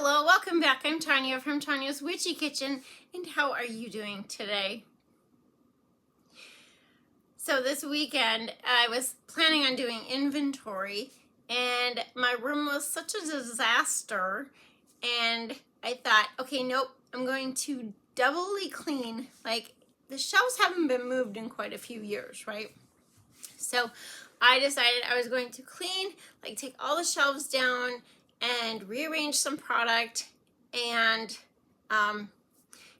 Hello, welcome back. I'm Tonya from Tonya's Witchy Kitchen, and how are you doing today? So this weekend, I was planning on doing inventory, and my room was such a disaster, and I thought, okay, nope, I'm going to doubly clean. Like, the shelves haven't been moved in quite a few years, right? So I decided I was going to clean, like take all the shelves down and rearrange some product and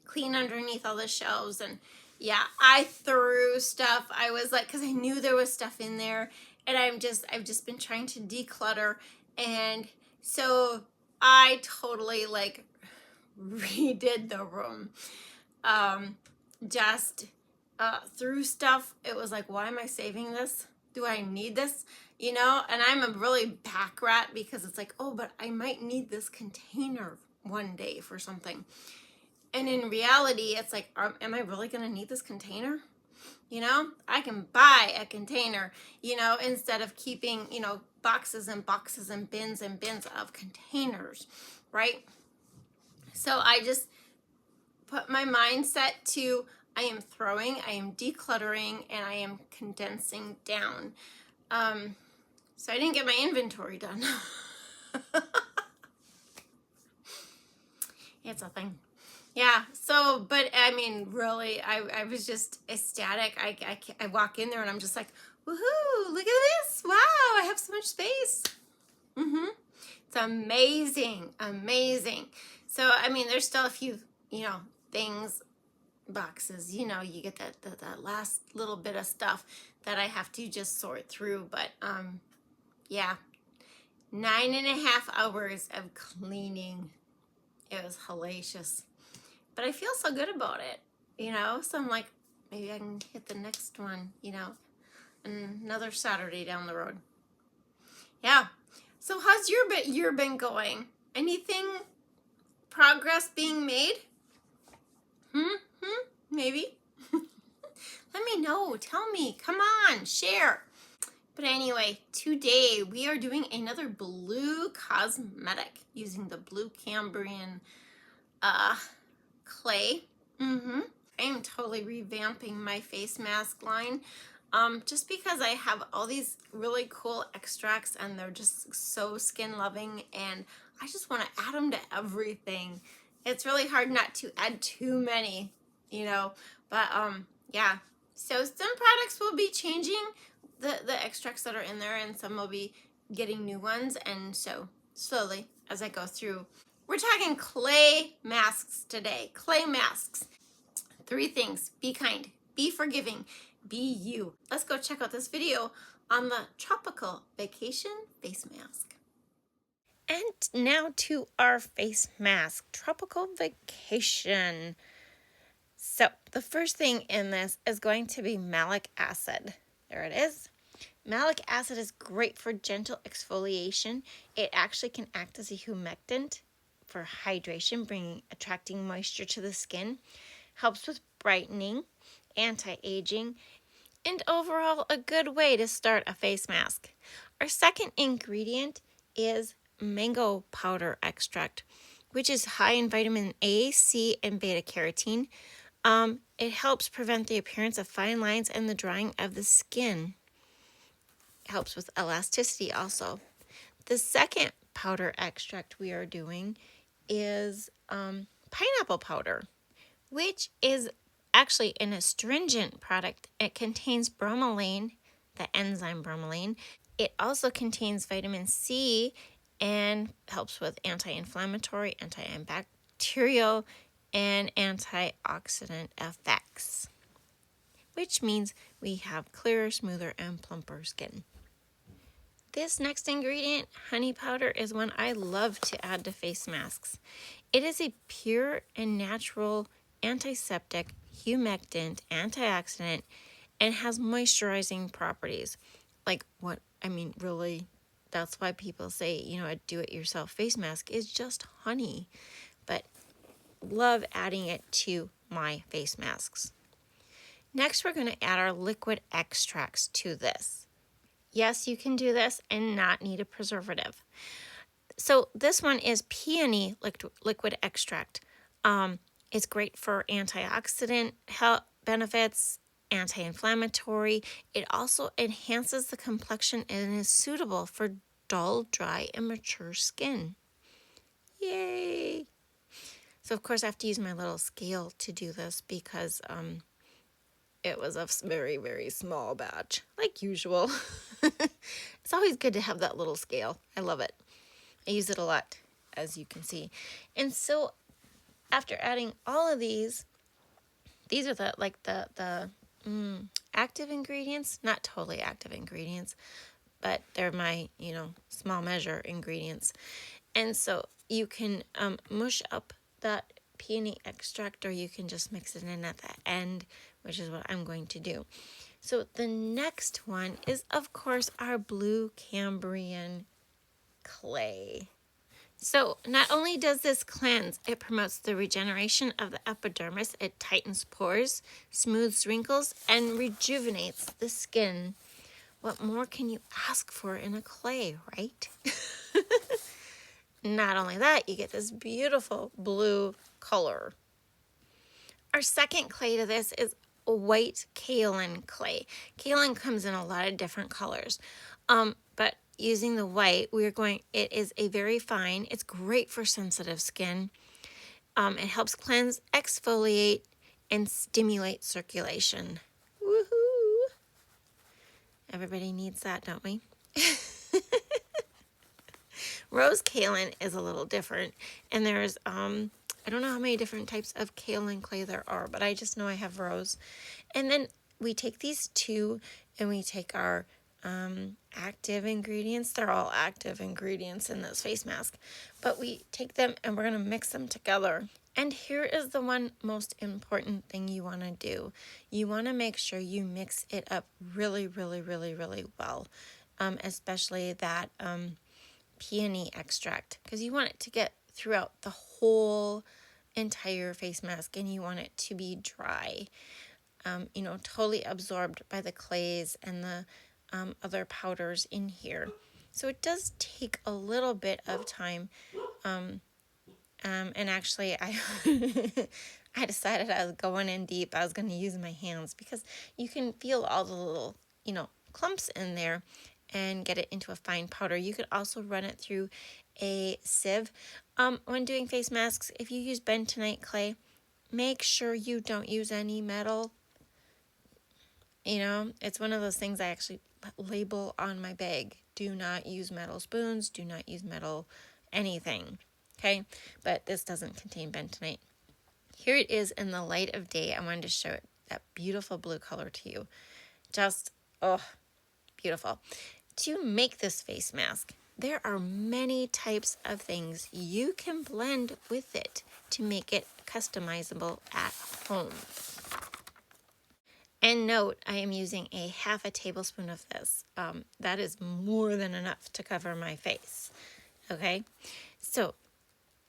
clean underneath all the shelves. And yeah, I threw stuff. I was like, because I knew there was stuff in there, and I've just been trying to declutter. And so I totally like redid the room. Just threw stuff. It was like, why am I saving this? Do I need this? You know, and I'm a really back rat because it's like, oh, but I might need this container one day for something. And in reality, it's like, am I really going to need this container? You know, I can buy a container, you know, instead of keeping, you know, boxes and boxes and bins of containers, right? So I just put my mindset to I am throwing, I am decluttering, and I am condensing down. So I didn't get my inventory done. It's a thing. Yeah, so, but I mean, really, I was just ecstatic. I walk in there and I'm just like, woohoo, look at this. Wow, I have so much space. It's amazing, amazing. So, I mean, there's still a few, you know, things, boxes, you know, you get that last little bit of stuff that I have to just sort through. But, yeah, 9.5 hours of cleaning. It was hellacious. But I feel so good about it, you know? So I'm like, maybe I can hit the next one, you know, another Saturday down the road. Yeah. So how's your year been going? Anything progress being made? Maybe? Let me know. Tell me. Come on. Share. But anyway, today we are doing another blue cosmetic using the blue Cambrian clay. I am totally revamping my face mask line just because I have all these really cool extracts and they're just so skin loving, and I just want to add them to everything. It's really hard not to add too many, you know, but yeah. So some products will be changing the extracts that are in there, and some will be getting new ones, and so slowly as I go through. We're talking clay masks today. Clay masks. 3 things. Be kind. Be forgiving. Be you. Let's go check out this video on the Tropical Vacation Face Mask. And now to our face mask, Tropical Vacation. So the first thing in this is going to be malic acid. There it is. Malic acid is great for gentle exfoliation. It actually can act as a humectant for hydration, attracting moisture to the skin. Helps with brightening, anti-aging, and overall a good way to start a face mask. Our second ingredient is mango powder extract, which is high in vitamin A, C, and beta carotene. It helps prevent the appearance of fine lines and the drying of the skin. Helps with elasticity also. The second powder extract we are doing is pineapple powder, which is actually an astringent product. It contains bromelain, the enzyme bromelain. It also contains vitamin C and helps with anti-inflammatory, antibacterial, and antioxidant effects, which means we have clearer, smoother, and plumper skin. This next ingredient, honey powder, is one I love to add to face masks. It is a pure and natural antiseptic, humectant, antioxidant, and has moisturizing properties. Like what, I mean, really, that's why people say, you know, a do-it-yourself face mask is just honey. But love adding it to my face masks. Next, we're going to add our liquid extracts to this. Yes, you can do this and not need a preservative. So this one is peony liquid extract. It's great for antioxidant health benefits, anti-inflammatory. It also enhances the complexion and is suitable for dull, dry, and mature skin. Yay! So of course I have to use my little scale to do this because it was a very, very small batch, like usual. It's always good to have that little scale. I love it. I use it a lot, as you can see. And so after adding all of these are the active ingredients, not totally active ingredients, but they're my, small measure ingredients. And so you can mush up that peony extract, or you can just mix it in at the end, which is what I'm going to do. So the next one is, of course, our blue Cambrian clay. So not only does this cleanse, it promotes the regeneration of the epidermis, it tightens pores, smooths wrinkles, and rejuvenates the skin. What more can you ask for in a clay, right? Not only that, you get this beautiful blue color. Our second clay to this is white kaolin clay. Kaolin comes in a lot of different colors. But using the white, it is a very fine, it's great for sensitive skin. It helps cleanse, exfoliate, and stimulate circulation. Woohoo! Everybody needs that, don't we? Rose kaolin is a little different, and there's I don't know how many different types of kaolin clay there are, but I just know I have rose. And then we take these two and we take our active ingredients. They're all active ingredients in this face mask, but we take them and we're going to mix them together. And here is the one most important thing you want to do. You want to make sure you mix it up really, really, really, really well, especially that peony extract, because you want it to get throughout the whole entire face mask, and you want it to be dry, totally absorbed by the clays and the other powders in here. So it does take a little bit of time. And actually, I decided I was going in deep. I was going to use my hands because you can feel all the little, clumps in there and get it into a fine powder. You could also run it through a sieve. When doing face masks, if you use bentonite clay, make sure you don't use any metal. It's one of those things I actually label on my bag. Do not use metal spoons. Do not use metal anything. Okay? But this doesn't contain bentonite. Here it is in the light of day. I wanted to show that beautiful blue color to you. Just, beautiful. To make this face mask, there are many types of things you can blend with it to make it customizable at home. And note, I am using a half a tablespoon of this. That is more than enough to cover my face. Okay, so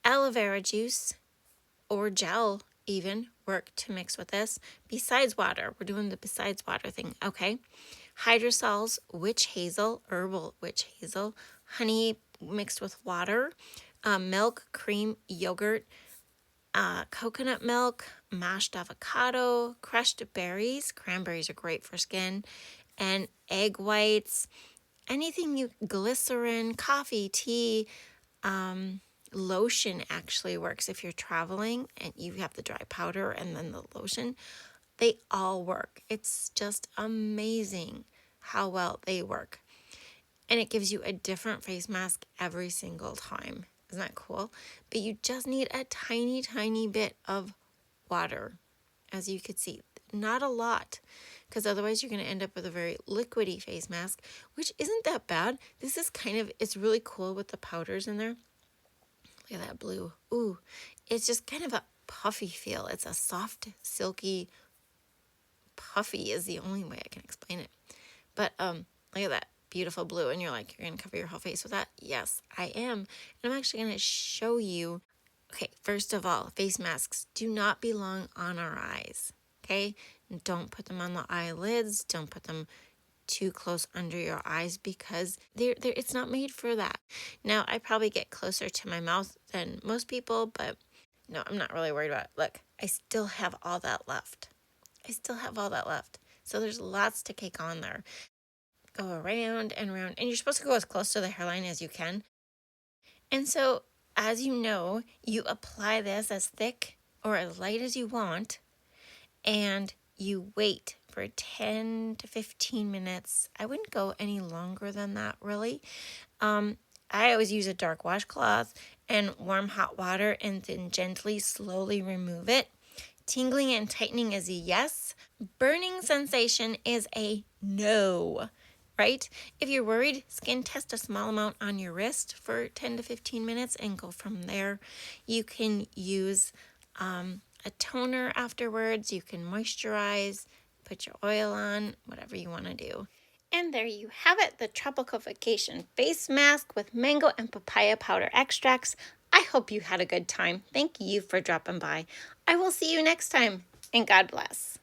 aloe vera juice or gel even work to mix with this. Besides water, we're doing the besides water thing. Okay, hydrosols, witch hazel, herbal witch hazel, honey mixed with water, milk, cream, yogurt, coconut milk, mashed avocado, crushed berries. Cranberries are great for skin, and egg whites. Glycerin, coffee, tea, lotion actually works if you're traveling and you have the dry powder and then the lotion. They all work. It's just amazing how well they work. And it gives you a different face mask every single time. Isn't that cool? But you just need a tiny, tiny bit of water, as you could see. Not a lot, because otherwise you're going to end up with a very liquidy face mask, which isn't that bad. This is it's really cool with the powders in there. Look at that blue. Ooh, it's just kind of a puffy feel. It's a soft, silky, puffy is the only way I can explain it. But look at that beautiful blue, and you're like, you're going to cover your whole face with that? Yes, I am. And I'm actually going to show you. Okay, first of all, face masks do not belong on our eyes. Okay, don't put them on the eyelids. Don't put them too close under your eyes because it's not made for that. Now, I probably get closer to my mouth than most people, but no, I'm not really worried about it. Look, I still have all that left. I still have all that left. So there's lots to cake on there. Go around and around, and you're supposed to go as close to the hairline as you can. And so, as you know, you apply this as thick or as light as you want, and you wait for 10 to 15 minutes. I wouldn't go any longer than that, really. I always use a dark washcloth and warm hot water and then gently, slowly remove it. Tingling and tightening is a yes. Burning sensation is a no, right? If you're worried, skin test a small amount on your wrist for 10 to 15 minutes and go from there. You can use a toner afterwards. You can moisturize, put your oil on, whatever you want to do. And there you have it, the Tropical Vacation Face Mask with mango and papaya powder extracts. I hope you had a good time. Thank you for dropping by. I will see you next time, and God bless.